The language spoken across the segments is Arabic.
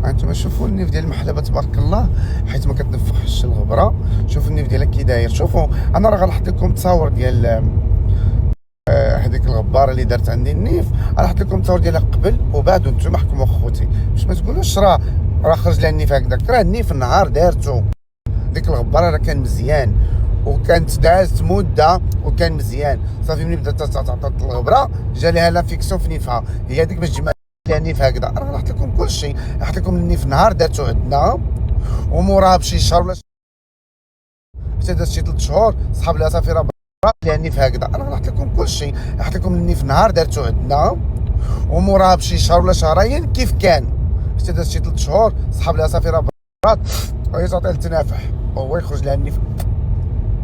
انتما شوفوا النيف ديال المحلبه تبارك الله، حيت ما كتنفخش الغبره. شوفوا النيف ديالها كي داير. شوفوا انا راه غنحط لكم تصاور ديال هذيك الغباره اللي دارت عندي النيف. غنحط لكم التصاور ديالها قبل وبعد وانتم احكموا خوتي، باش ما تقولوش راه خرج لها النيف هكذاك. راه النيف النهار دارتو ديك الغباره راه كان مزيان وكانت دازت مده وكان مزيان. صافي ملي بدات تعطات الغبره جا لها لافيكسيون في نيفها، هي هذيك باش تجمع لها النيف هكذا. انا غنحط لكم كلشي، نحط لكم النيف النهار دارتو عندنا، وموراها بشي شهر ولا حتى دازت شي 3 شهور صحاب لها صافي راه لها النيف هكذا. انا غنحط لكم كلشي، نحط لكم النيف النهار دارتو عندنا، وموراها بشي شهر ولا شهرين كيف كان حتى دازت شي 3 شهور صحاب لها صافي راه وهي تعطي التنافح وهو يخرج لها النيف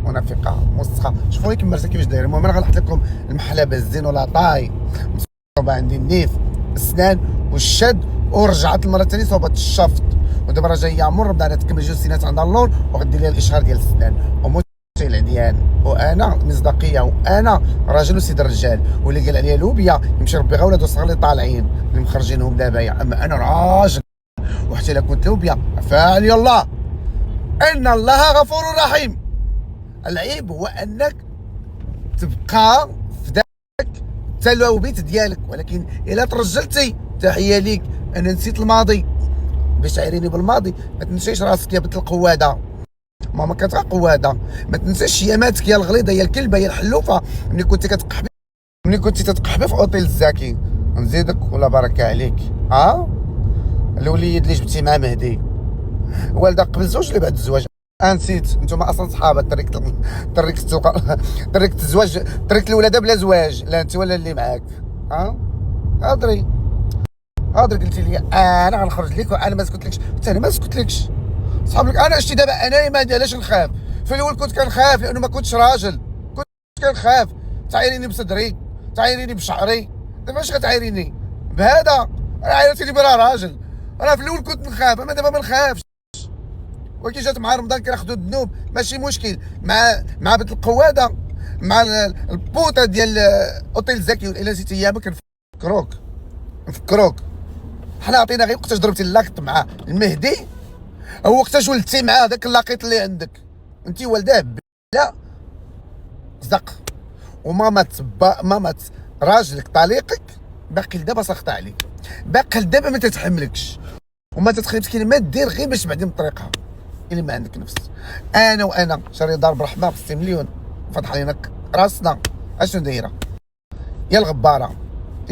منافقه مسخه. شوفوا لي مرسى كيفاش داير. المهم انا غنحط لكم المحلبه الزين ولا طاي صوبه عندي النيف السنان والشد، ورجعت المره الثانيه صوبه الشفط، ودابا راه جايه عمر بدات تكمل جوج سنات عندها اللون وغدير لها الاشهار ديال السنان وموتي العديان. وانا مصداقيه، وانا راجل وسيد الرجال، واللي قال عليا لوبيا يمشي ربي غير ولاد الصغار اللي طالعين اللي مخرجينهم دابا. اما انا راجل، وحتى الا كنت لوبيا فعل الله ان الله غفور رحيم. العيب هو انك تبقى في ذاك التلوبيت ديالك، ولكن الا ترجلتي تحيه ليك. انا نسيت الماضي، باش تعيريني بالماضي ما تنسيش راسك يا بنت القواده. ماما كانت غير قواده. ما تنساش ياماتك يا الغليظه يا الكلبه يا الحلوفه ملي كنتي تتقحبي في اوتيل الزاكي. نزيدك ولا بركه عليك. الوليد اللي جبتي مع مهدي والده قبل الزواج اللي بعد الزواج. نسيت نتوما اصلا صحابه. طريقة الزواج، طريقة الولاده بلا زواج. لا انت ولا اللي معاك. هضري قلتي لي انا غنخرج لك وانا ما سكتلكش، حتى انا ما سكتلكش. صحاب لك انا شتي دابا انايا ما علاش نخاف. في الاول كنت كنخاف لانه ما كنتش راجل، كنت كنخاف تعايريني بصدري، تعايريني بشعري. دابا اش غتعايريني بهذا؟ عايرتيني بلا راجل. انا في الاول كنت نخاف، اما دابا ما نخافش. وكي جات مع رمضان كناخذوا الذنوب ماشي مشكل. مع بنت القواده، مع البوطه ديال اوتيل زكي. الا نسيتي ايامك نفكروك. حنا عطينا غير وقتاش ضربتي اللاقط مع المهدي، هو وقتاش ولدتي مع داك اللاقط اللي عندك انت والداه لا زق. ومامات راجلك طليقك باقي لدابا ساخطه عليك، باقي لدابا ما تتحملكش وما تتخليش كلمه دير غير باش بعدين بطريقها اللي ما عندك نفس. وانا شاري دار برحمه ب 6 مليون فتح علينا راسنا. اشنو دايره يا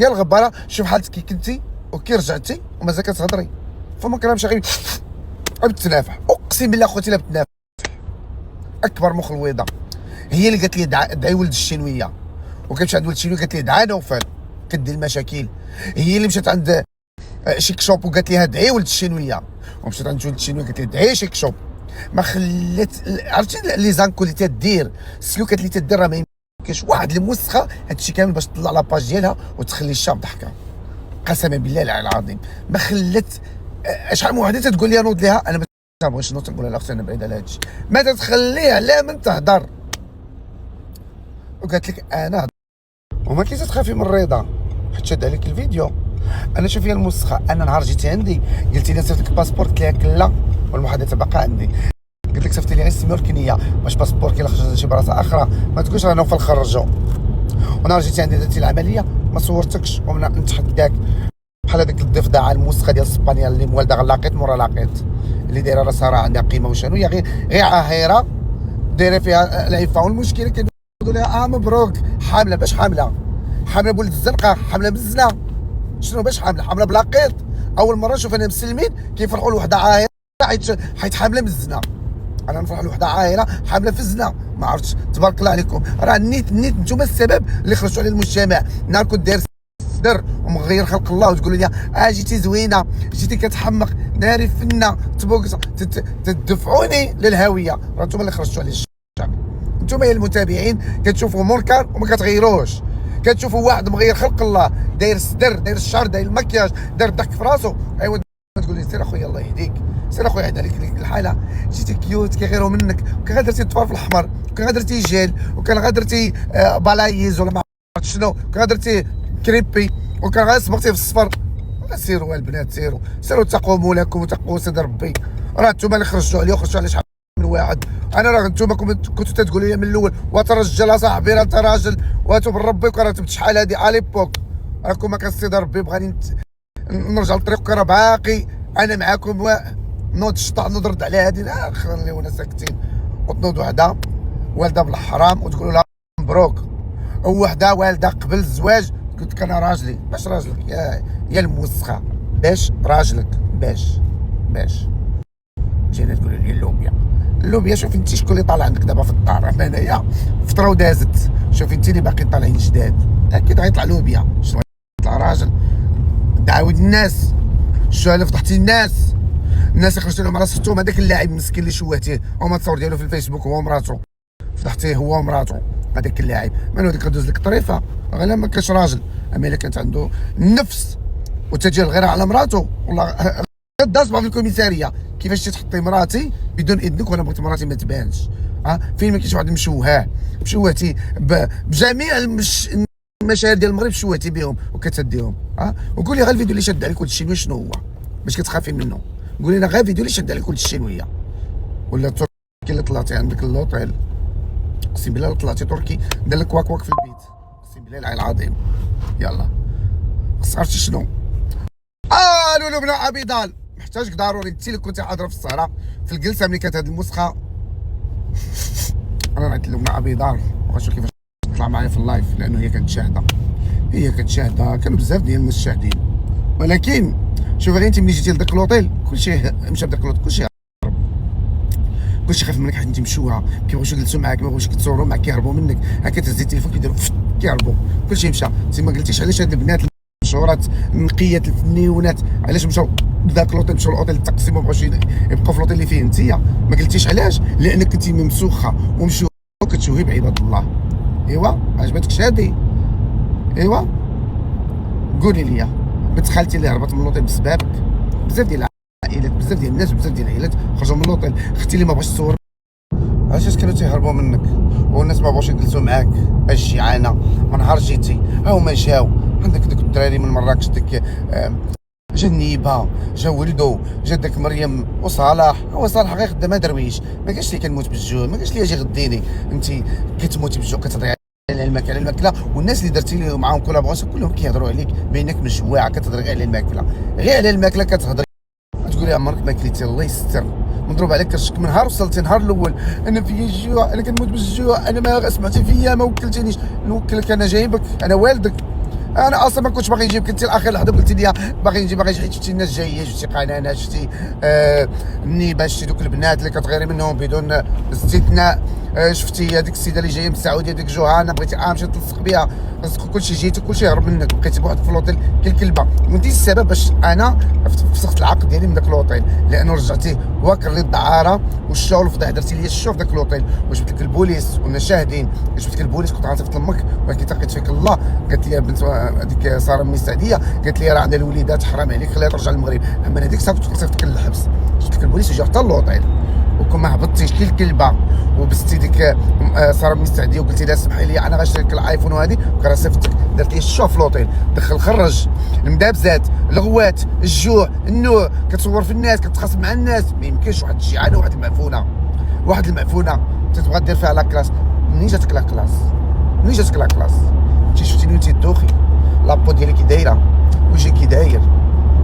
الغباره؟ شوف حالتك كي كنتي وكي رجعتي ومازال كتهضري. فما كلامش غير بالتنافح. اقسم بالله خوتي لا بالتنافح. اكبر مخلويضه هي اللي قالت لي دعي ولد الشينويه، وكتمشي عند ولد الشينويه قالت لي دعا نوفل كدير المشاكل. هي اللي مشات عند شيك شوب وقالت لي دعي ولد الشينويه، ومشات عند ولد الشينويه قالت لي دعي شيك شوب. ما خلات. عرفتي لي زانكو اللي تدير السلوكات اللي تدير راه ما يمكنش واحد الموسخه هادشي كامل باش تطلع لاباج ديالها وتخلي الشاب ضحكه. قسما بالله العظيم ما خلات. شحال من وحده تقول لي نوض ليها، انا ما تبغيش نوض. نقول لها اختي انا بعيد على هادشي، ما تتخليها لا من تهضر. وقالت لك انا وما كي تخافي من الرضا حيت شاد عليك الفيديو. انا شوف هي الموسخه. انا نهار جيتي عندي قلتي لي صيفط لك الباسبور، قلت لها كلا والمحادثه باقا عندي. قلت لك صيفطي لي غير السميه والكنيه باش باسبور كي خرج شي بلاصه اخرى ما تقولش راه نوفل خرجو. ونهار جيتي عندي درتي العمليه ما صورتكش ونتحداك بحال هذاك الضفدعه الموسخه ديال اسبانيا اللي موالده غير لاقيت مورا لاقيت، اللي دايره راسها راه عندها قيمه وشنو هي غير عاهره دايره فيها العفه. والمشكله كيقولوا لها مبروك حامله. باش حامله بولد الزنقه، حامله بالزنا. شنو باش حامله بلاقيط؟ اول مره نشوف انا مسلمين كيفرحوا لوحده عاهره حيت حامله من الزنا. انا نفرح لوحده عاهره حامله في الزنا. ما عرفتش. تبارك الله عليكم. راه النيت نتوما السبب اللي خرجتوا على المجتمع. نهار كنت داير صدر ومغير خلق الله وتقولوا لي جيتي زوينه، جيتي كتحمق، ناري فنه، تدفعوني للهاويه. راه نتوما اللي خرجتوا على الشعب. نتوما يا المتابعين كتشوفوا منكر وما كتغيروش. كتشوفوا واحد مغير خلق الله داير الصدر، داير الشعر، داير المكياج، داير الضحك في راسو. ايوا تقول لي سير اخويا الله يهديك، سير اخويا يعد عليك الحاله. جيتي كيوت كيغيروا منك، وكان غير درتي الطفار في الاحمر، وكان غير درتي جيل، وكان غير درتي بلايز ولا ما عرفت شنو، وكان غير درتي كريبي، وكان غير صبغتي في الصفر. سيروا البنات، سيروا تقوا مولاكم وتقوا سيد ربي. راه نتوما اللي خرجتوا عليه وخرجتوا على شحال من واحد. انا راه نتوما كنتوا تقولوا لي من الاول وات رجال اصاحبي، راه انت راجل واتو بربك، راه تبت شحال هادي على ليبوك. راكم ما كنصيد ربي بغاني نرجع للطريق، راه باقي انا معاكم. نوض الشطع نرد على هادي، لا خليونا ساكتين. وتنوض وحده والده بالحرام وتقولوا لها مبروك، ووحده والده قبل الزواج قلت لك انا راجلي. باش راجلك يا الموسخه؟ باش راجلك؟ باش جينا تقول لي اللوبيا شوفي انت شكون اللي طالع عندك دابا في الدار. هنايا فتره ودازت، شوفي انت اللي باقي طالعين جداد، اكيد غيطلع لوبيا. شنو يطلع راجل؟ دعاود الناس، شو اللي فضحتي الناس اللي خرجت لهم على صوتهم. هذاك اللاعب مسكين اللي شوهتيه وما تصور ديالو في الفيسبوك هو ومراته، فضحتيه هو ومراته. هذاك اللاعب مالو ديك غدوز لك الطريفه غير ما كانش راجل. اما الا كانت عنده النفس وتجي الغيره على مراته، والله داز في الكوميساريه كيفاش تحطي مراتي بدون اذنك، وانا بغيت مراتي ما تبانش. فين ما كاينش واحد مشوهتي بجميع المشاهد ديال المغرب، شوهتي بهم وكتهديهم. وقولي غير الفيديو اللي شاد عليك ولد الشينوي شنو هو باش كتخافي منه. قولي لنا غير الفيديو اللي شاد عليك ولد الشينويه ولا التركي اللي طلعتي عندك اللوطيل. اقسم بالله طلعتي تركي دار لك واك في البيت، اقسم بالله العلي العظيم. يلا عرفتي شنو؟ لولو بن عبيدال محتاجك ضروري، انت اللي كنتي حاضره في السهره في الجلسه ملي كانت هاد المسخه. انا راه لولو بن عبيدال وغنشوف كيفاش تطلع معايا في اللايف، لانه هي كانت شاهده، كانوا بزاف ديال الناس شاهدين. ولكن شوف غير انت ملي جيتي لذاك لوطيل كلشي مشى بداك لوطيل، كلشي خاف منك حيت انت مشوهه، كيبغيوش يجلسوا معاك، ما بغاوش يتصوروا معاك، كيهربوا منك. هكا تهزي التليفون كيديروا كيهربوا، كلشي مشى. انت ما قلتيش علاش هاد البنات المشهورات النقيات الفنيونات علاش مشاو لذاك لوطيل، مشاو لوطيل التقسيم وما بغاوش يبقاو في لوطيل اللي فيه انت. ما قلتيش علاش؟ لانك كنتي ممسوخه ومشوهه وكتشوهي بعباد الله. ايوا عجبتكش هادي؟ ايوا قولي لي. بنت خالتي اللي هربت من لوطيل بسببك، بزاف ديال العائلات، بزاف ديال الناس، بزاف ديال العائلات خرجوا من لوطيل. اختي اللي ما بغاش تصور، علاش كانوا تيهربوا منك والناس ما بغاوش يجلسوا معاك. الجيعانه من نهار جيتي ها هما جاو عندك دوك الدراري من مراكش، ديك جا نيبه، جا ولدو، جا داك مريم وصلاح. هو صلاح غير خدامها درويش، ما قالش لي كنموت بالجوع، ما قالش لي اجي غديني. انت كتموتي بالجوع كتهضري على الماكله، والناس اللي درتي لهم معاهم كولابوراسيون كلهم كيهضروا عليك بانك مجوع، كتهضري غير على الماكله، غير على الماكله كتهضري. تقولي عمرك ما كليتي، الله يستر. مضروب عليك كرشك من نهار وصلتي النهار الاول. انا فيا الجوع، انا كنموت بالجوع، انا ما سمعتي فيا ما وكلتينيش. نوكلك انا جايبك، انا والدك. انا اصلا ما كنتش باغي نجيبك، انت الاخير لحظه قلتي لي باغي نجي حيت شفتي الناس جايه، شفتي قنانه، شفتي النيبه، شفتي دوك البنات اللي كتغيري منهم بدون استثناء. شفتي هذيك السيده اللي جايه من السعوديه، ديك جوهانه، بغيتي مشيتي تلصق بها، كلشي جيتي كلشي هرب منك، بقيتي بوحدك في الاوتيل كالكلبه. وانت السبب باش انا فسخت العقد ديالي من داك الاوتيل، لانه رجعتي واكر لي الدعاره والشغل الفضيح، درتي لي الشو في داك الاوتيل. وجبت لك البوليس والناس شاهدين، جبت لك البوليس كنت عاطفت لامك، ولكن تقيت فيك الله. قالت لي بنت هذيك ساره من السعديه، قالت لي راه عندها الوليدات حرام عليك خليها ترجع للمغرب. اما هذيك الساعه كنت صيفطك للحبس، جبت لك البوليس وجا حتى اللوطيل، وكون ما هبطتيش كي الكلبه وبستي ديك ساره من السعديه وقلتي لها سمحي لي انا غنشري لك الايفون وهذه، وكرا صيفطك درت لي الشو في لوطيل، دخل خرج المدابزات، الغوات، الجوع، النوع، كتصور في الناس، كتخاصم مع الناس. ما يمكنش واحد الجيعانه، واحد المعفونه تتبغى دير فيها لا كلاس. منين جاتك لا كلاس؟ انت شفتيني وانت دوخي، لابو ديالي كي دايره، وجهي كي داير،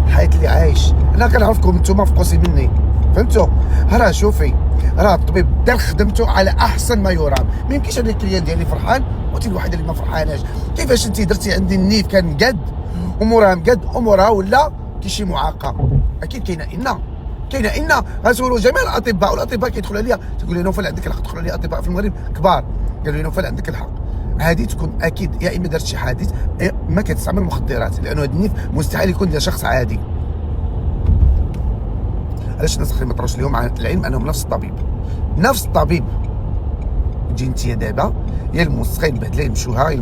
الحياه اللي عايش. انا كنعرفكم نتوما فقوسي مني، فهمتوا؟ راه شوفي، راه الطبيب دار خدمته على احسن ما يرام. ما يمكنش انا الكليان ديالي فرحان وانت الوحيده اللي ما فرحاناش. كيفاش انت درتي عندي النيف كان قد وموراه مقد وموراه ولا كي شي معاقه؟ اكيد كاينه ان غنسولوا جميع الاطباء، والاطباء كيدخلوا عليا تيقول لي نوفل عندك الحق، دخلوا عليا اطباء في المغرب كبار قالوا لي نوفل عندك الحق. هذه تكون اكيد يا اما درت شي حادث ما كتستعمل مخدرات، لانه هذا النيف مستحيل يكون ديال شخص عادي. علاش الناس اخرين ما طروش لهم على العلم انهم نفس الطبيب تجي انت دابا يا الموسخين مبهدلين مشوها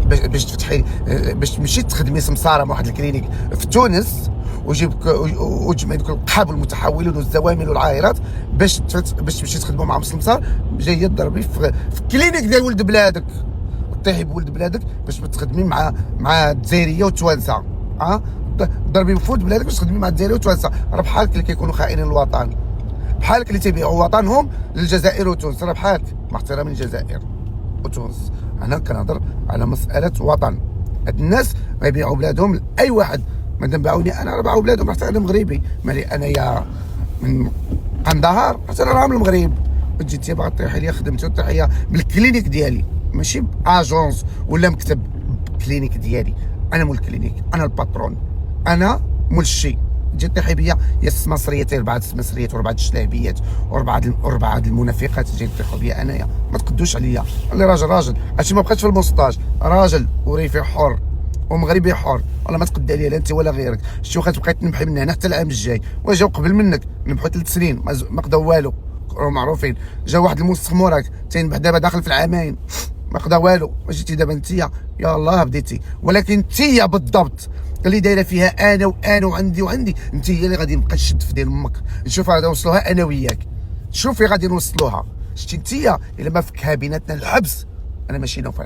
باش تفتحي، باش تمشي تخدمي سمساره مع واحد الكلينيك في تونس، وتجمعي دوك القحاب والمتحولين والزوامل والعاهرات باش تمشي تخدموا معهم سمسار، جايه تضربي في كلينيك ديال ولد بلادك، طيحي بولد بلادك باش تخدمي مع الجزائريه والتوانسه. تضربي بفوت بلادك باش تخدمي مع الدراري وتوانسه، راه بحالك اللي كيكونوا خائنين الوطن، بحالك اللي تيبيعوا وطنهم للجزائر وتونس، راه بحالك. مع احترامي للجزائر وتونس، انا كنهضر على مساله وطن. هاد الناس ما يبيعوا بلادهم لاي واحد، مادام باعوني انا راه باعوا بلادهم، حتى انا مغربي، مالي انايا من قندهار حتى انا راه من المغرب. تجي انت باغا طيحي ليا خدمتي وطيحي بالكلينيك ديالي، ماشي باجونس ولا مكتب، كلينيك ديالي، انا مول الكلينيك، انا الباترون، انا مول الشي. تجي طيحي بيا يا السماسريات، 4 السماسريات و4 الشلابيات و4 المنافقات تجي طيحوا بيا انايا، ما تقدوش عليا. اللي راجل راجل، هادشي ما بقاش في الموسطاج، راجل وريفي حر ومغربي حر، والله ما تقد عليا لا انت ولا غيرك. شتي واخا تبقى تنبحي من هنا حتى العام الجاي، وجاو قبل منك نبحوا 3 سنين ما قداو والو، راهم معروفين. جا واحد الموسخ موراك تينبح دابا داخل في العامين، ما قدا والو. جيتي دابا انت يا الله بديتي، ولكن انت بالضبط اللي دايره فيها انا وانا وعندي انت هي اللي غادي نبقى نشد في ديال امك، نشوف غادي نوصلوها انا وياك، شوفي غادي نوصلوها. شتي انت الا ما فكها بيناتنا الحبس، انا ماشي نوفل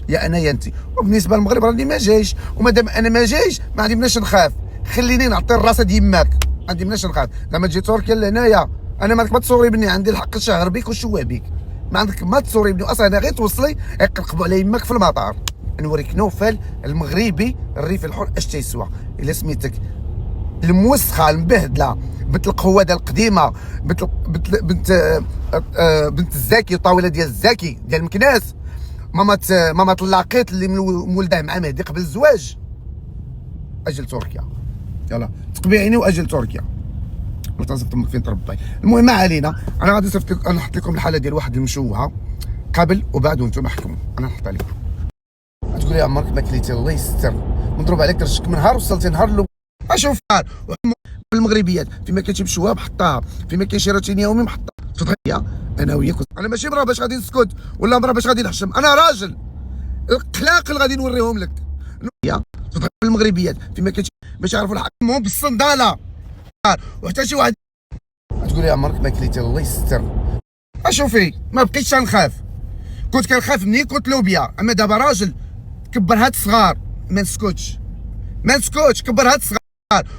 يا انا يا انت. وبالنسبه للمغرب راني ما جايش، ومادام انا ما جايش ما عندي مناش نخاف، خليني نعطي الراس ديال يماك، ما عندي مناش نخاف. زعما تجي تركيا لهنايا، انا ما تصوري بني، عندي الحق نشهر بك ونشوه بك، ما عندك ما تصوري بني اصلا. انا غير توصلي يقرقبوا على يماك في المطار، نوريك نوفل المغربي الريف الحر اش تيسوى. الا سميتك الموسخه المبهدله بنت القهوه القديمه، بنت الزاكي وطاوله ديال الزاكي ديال مكناس، ماما طلاقيت اللي مولداه مع مهدي قبل الزواج، اجل تركيا، يلا تقبيعيني واجل تركيا، ما تنصف تمك فين تربي. المهم ما علينا، انا غادي نحط لكم الحاله ديال واحد المشوهه قبل وبعد وانتم احكموا. انا نحطها لكم. تقول يا عمرك ما كليتي، الله يستر، مضروب عليك رشك من نهار وصلتي نهار لو. اشوف المغربيات فيما كتجيب شواب حطها، فيما كاين شي روتين يومي محطها. تفضل انا وياك، انا ماشي مرا باش غادي نسكت ولا مرا باش غادي نحشم، انا راجل القلاق اللي غادي نوريهم لك. تفضل المغربيات فيما كتجيب باش يعرفوا الحق بالصنداله، وحتى شي واحد تقول يا عمرك ما كليتي، الله يستر. اشوفي ما بقيتش نخاف، كنت كنخاف مني كنت لوبيا، اما دابا راجل كبر هاد الصغار ما نسكتش، ما نسكتش، كبر هاد الصغار.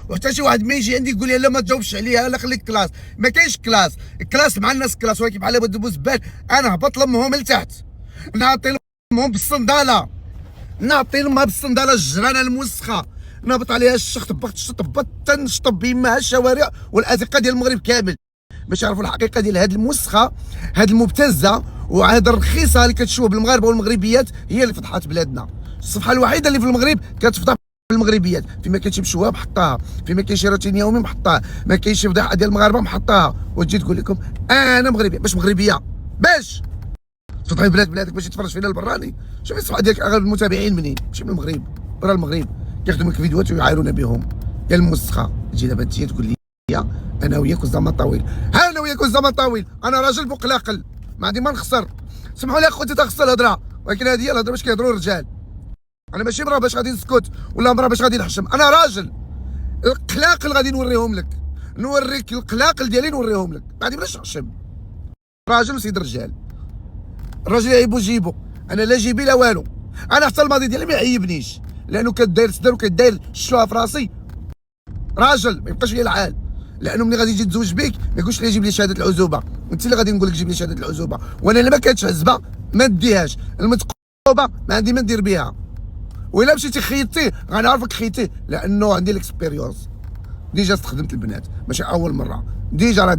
وحتى شي واحد ما يجي عندي يقول لي لا ما تجاوبش عليها، لا خليك كلاس، ما كاينش كلاس، الكلاس مع الناس كلاس، ولكن بحال هاد البوزبال انا هبط لامهم لتحت، نعطي لامهم بالصنداله، نعطي لامها بالصنداله الجرانه الموسخه، نهبط عليها الشخ، طبقت تنشطب بيمها الشوارع والازقه ديال المغرب كامل، باش يعرفوا الحقيقه ديال هاد الموسخه، هاد المبتزه وهاد الرخيصه اللي كتشوه بالمغاربه والمغربيات، هي اللي فتحت بلادنا. الصفحه الوحيده اللي في المغرب كتفضح المغربيات، فيما كاين شي بشوه محطاها، فيما كاين شي روتين يومي محطاها، ما كاينش شي فضيحه ديال المغاربه محطاها، وتجي تقول لكم انا مغربيه، باش مغربيه باش تفضحي بلادك باش يتفرج فينا البراني. شوفي الصفحه ديالك اغلب المتابعين منين؟ ماشي من المغرب، برا المغرب، كياخذوا منك فيديوهات ويعايرونا بهم يا الموسخه. تجي دابا انت تقول لي انا وياك الزمن طويل، انا وياك الزمن طويل، انا راجل بقلاقل ما عندي ما نخسر. سمحوا لي اخوتي تخسر الهضره، ولكن هذه هي الهضره باش كيهضروا الرجال. انا ماشي مرا باش غادي نسكت ولا مرا باش غادي نحشم، انا راجل القلاق اللي غادي نوريهم لك، نوريك القلاق ديالي نوريهم لك، ما عندي باش نحشم. راجل سيد الرجال، الراجل يعيبو جيبو، انا لا جيبي لا والو، انا حتى الماضي ديالي ما يعيبنيش، لانه كداير صدر وكداير الشوها في راسي، راجل ما يبقاش ليا العال. لانه ملي غادي يجي تزوج بك ما يقولش لي جيب لي شهاده العزوبه، انت اللي غادي نقول لك جيب لي شهاده العزوبه، وانا اللي ما كانتش عزبه ما نديهاش، المتقوبه ما عندي ما ندير بها، وإلا مشيتي خيطتيه غنعرفك خيطيه، لانه عندي الاكسبيريونس، ديجا استخدمت البنات ماشي اول مره، ديجا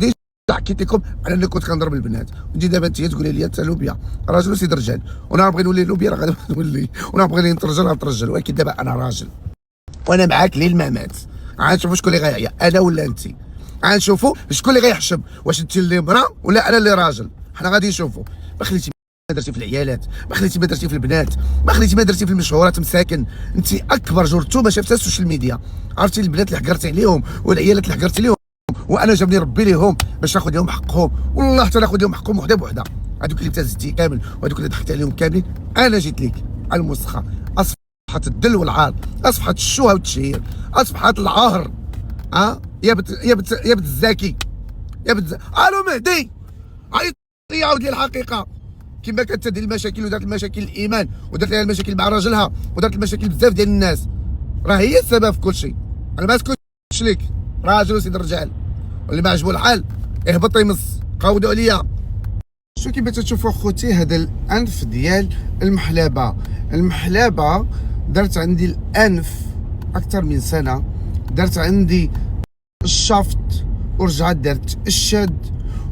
حكيت لكم على اني كنت كنضرب البنات. وتجي دابا انت تقولي لي انت لوبيا، راجل وسيد رجال، وانا نبغي نولي لوبيا راه غادي نولي، وانا نبغي نترجل، ولكن دابا انا راجل وانا معاك ليه الممات. غنشوفوا شكون اللي غيعيا، انا ولا انت، غنشوفوا شكون اللي غيحشم، واش انت اللي مرا ولا انا اللي راجل. حنا غادي نشوفوا. ما خليتي ما درتي في العيالات، ما خليتي ما درتي في البنات، ما خليتي ما درتي في المشهورات مساكن. انت اكبر جرتو ما شفتها السوشيال ميديا، عرفتي البنات اللي حقرتي عليهم والعيالات اللي حقرتي لهم، وانا جابني ربي ليهم باش ناخذ لهم حقهم، والله حتى ناخذ لهم حقهم وحده بوحده. هذوك اللي ابتزتي كامل وهذوك اللي ضحكت عليهم كاملين، انا جيت ليك على المسخه، اصبحت الدل والعار، اصبحت الشوهه والتشهير، اصبحت العهر. يا بنت الزاكي، يا بنت الو مهدي، عيط لي الحقيقه كما كانت تدير المشاكل، ودارت المشاكل الايمان، ودارت لها المشاكل مع راجلها، ودارت المشاكل بزاف ديال الناس. راه هي السبب في كل شيء. انا ما سكتش ليك، راجل وسيد الرجال، واللي ما عجبو الحال يهبط يمص. قاودوا عليا. شو كيما تشوفوا خوتي هذا الانف ديال المحلبه. المحلبه درت عندي الانف اكثر من سنه، درت عندي الشفط ورجعت درت الشد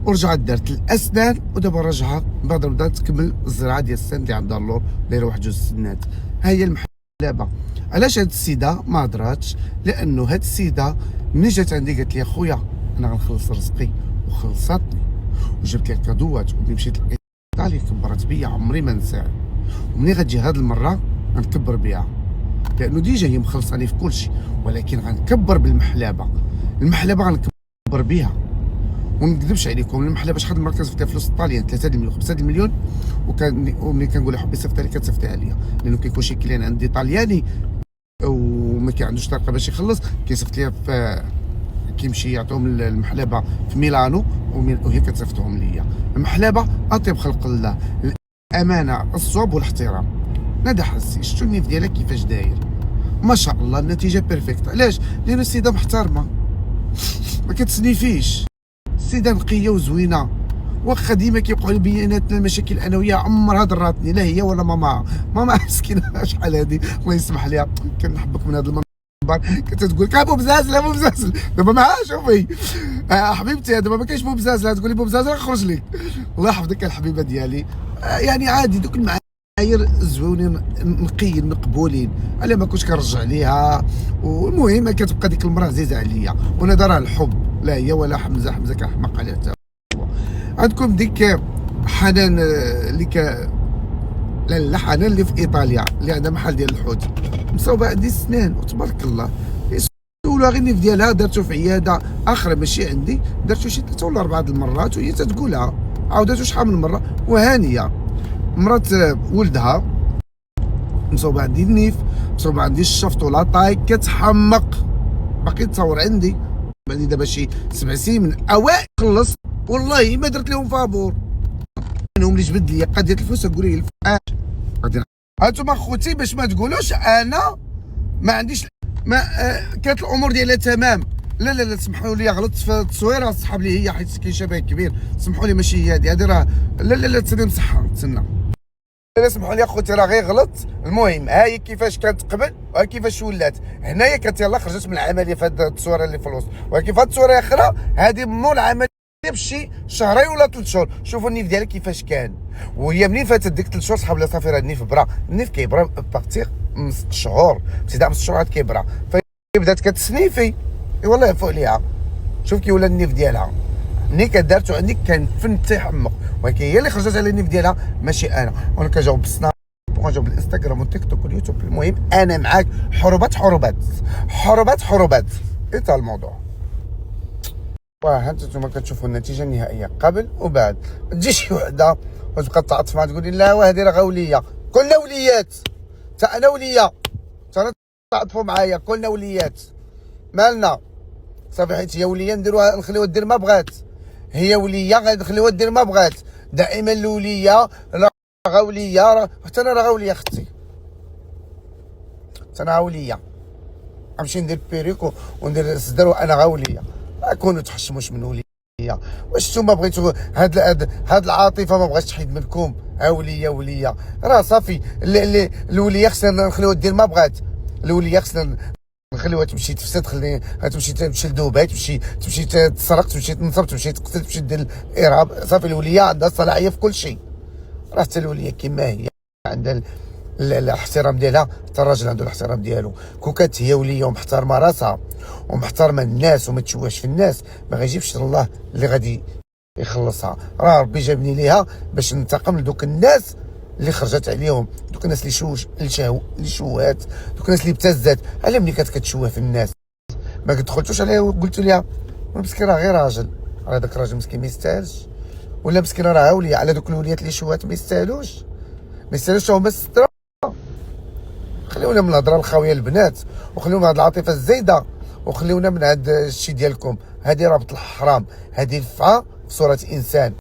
ورجعت درت الاسنان، ودابا راجعه بعد بدات تكمل الزراعه ديال السن اللي عندها اللور دايره واحد جوج سنات. ها هي المحلبه. علاش هاد السيده ما هضراتش؟ لانه هاد السيده ملي جات عندي قالت لي خويا انا غنخلص رزقي، وخلصتني وجبت لي الكادوات، وملي مشيت لايطاليا كبرت بيا عمري ما نساها، ومني غتجي هاد المره غنكبر بها، لانه ديجا هي مخلصاني في كل شيء، ولكن غنكبر بالمحلبه. المحلبه غنكبر بها، ونكذبش عليكم المحلبه شحال من مره كنصيفط لها فلوس الطاليان 3 المليون 5 المليون، وملي كنقول لها حبي صيفط لي كتصيفطها ليا، لانه كيكون شي كليان عندي طالياني وما كيعندوش طريقه باش يخلص، كيصيفط ليا في كيمشي يعطيهم المحلبه في ميلانو وهي كتصيفطهم ليا. المحلبه اطيب خلق الله، الامانه الصواب والاحترام. نادى حسي شفتوا النيف ديالها كيفاش داير، ما شاء الله النتيجه بيرفكت. علاش؟ لان السيده محترمه ما كتسنيفيش، السيده نقيه وزوينه. واخا ديما كيوقعوا بيناتنا المشاكل انا وياها عمرها ضراتني، لا هي ولا ماما مسكينه شحال هذه الله يسمح ليها كنحبك من هذا المنبر، كنت تقول لك ابو بزازل ابو بزازل، دابا معاه شوفي حبيبتي دابا ما كاينش بو بزازل، تقول لي بو بزازل نخرج لك. الله يحفظك الحبيبه ديالي. يعني عادي دوك المعايير زوينين نقيين مقبولين، على ما كنتش كنرجع ليها، والمهم كتبقى ديك المراه عزيزه عليا، وانا دارها الحب لا هي ولا حمزه كنحماق عليها حتى هو. عندكم ديك حنان اللي لا حنان اللي في ايطاليا اللي عندها محل ديال الحوت، مصوبه عندي السنان وتبارك الله، سولوها غير النيف ديالها درتو في عياده اخرى ماشي عندي، درتو شي 3 ولا 4 المرات وهي تتقولها، عاوداتو شحال من مره وهانيه. مرات ولدها مصوبه عندي النيف، مصوبه عندي الشفط ولاطاي كتحمق، باقي تصور عندي دابا شي 7 سنين من اوائل خلصت، والله ما درت لهم فابور. انهم اللي جبد لي قضيه الفلوس تقول لي هانتوما خوتي باش ما تقولوش انا ما عنديش ما كانت الامور ديالها تمام. لا سمحوا لي غلطت في التصويره، صحاب لي هي حيت كاين شبه كبير، سمحوا لي ماشي هي هذه راه لا تسنى مسحها تسنى. لا سمحوا لي اخوتي راه غير غلط. المهم ها هي كيفاش كانت قبل وها كيفاش ولات. هنايا كانت يلاه خرجت من العمليه في هذه التصويره اللي في الوسط، ولكن في هذه التصويره الاخرى هذه مور العمليه بشي شهرين ولا 3 شهور. شوفوا النيف ديالها كيفاش كان، وهي منين فاتت ديك 3 شهور صحاب لها صافي راه النيف برا. النيف كيبرا بارتيغ من 6 شهور، ابتداء من 6 شهور عاد كيبرا، فبدات كتسنيفي والله فوق ليها. شوف كي ولا النيف ديالها ملي كدارتو عندك كان فن تيحمق، ولكن هي اللي خرجت على النيف ديالها ماشي انا. وانا كنجاوب بالسناب وكنجاوب بالانستغرام والتيك توك واليوتيوب. المهم انا معاك حروبات انتهى الموضوع. وها انتم كتشوفوا النتيجه النهائيه قبل وبعد. ما تجيش شي وحده وتبقى تعاطف معها تقول لي لا وهذه راه غوليه، كلنا وليات، حتى انا وليه، حتى تعاطفوا معايا كلنا وليات، مالنا صافي حيت هي وليه نديروها نخليوها دير ما بغات، هي وليه غنخليوها دير ما بغات. دائما الوليه راه غوليه، حتى انا راه غوليه اختي، حتى انا غوليه غنمشي ندير بيريكو وندير الصدر وانا غوليه. ما كونوا تحشموش من وليه. واش نتوما بغيتوا هاد العاطفه ما بغاتش تحيد منكم؟ وليه راه صافي الوليه خصنا نخليوها دير ما بغات، الوليه خصنا نخليوها تمشي تفسد، تمشي لدبي، تمشي تسرق، تمشي تنصب، تمشي تقتل، تمشي دير الارهاب. صافي الوليه عندها الصلاحيه في كل شيء، راه حتى الوليه كما هي عندها الاحترام ديالها، حتى الراجل عنده الاحترام ديالو. كون كانت هي وليه ومحترمه راسها ومحترمه الناس وما تشوهش في الناس، ما غيجيبش الله اللي غادي يخلصها. راه ربي جابني ليها باش ننتقم لدوك الناس اللي خرجت عليهم، دوك الناس اللي شوهات، دوك الناس اللي ابتزت. على ملي كانت كتشوه في الناس ما دخلتوش عليها وقلت لها مسكين راه غير راجل، راه داك الراجل مسكين ما يستاهلش، ولا مسكين راه وليه على دوك الوليات اللي شوهات ما يستاهلوش هما السترة. خليونا من الهضره الخاويه البنات، وخليونا من هاد العاطفه الزايده، وخليونا من هاد الشيء ديالكم. هادي رابط الحرام، هادي الفعه في صوره انسان.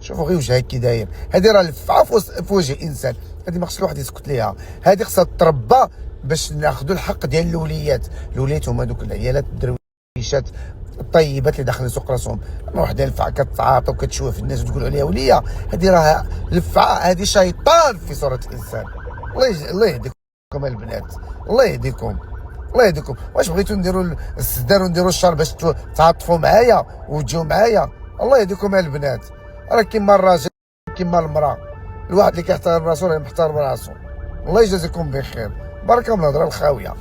شوفوا غير وجهها كي داير، هادي راه الفعه في وجه انسان، هادي ما خصش الواحد يسكت ليها، هادي خصها تربى باش ناخذوا الحق ديال الوليات هما دوك العيالات الدرويشات الطيبات اللي داخلين سوق راسهم. اما وحده لفعه كتعاطى وكتشوه في الناس وتقول عليها وليه، هذه راه لفعه، هذه شيطان في صوره انسان. الله يهديكم البنات، الله يهديكم، الله يهديكم. واش بغيتوا نديروا السدار ونديروا الشر باش تعاطفوا معايا وتجيو معايا؟ الله يهديكم البنات. راه كيما الراجل كيما المراه، الواحد اللي كيحترم راسو راه محترم راسو. الله يجازيكم بخير. بارك الله من الهضره الخاويه.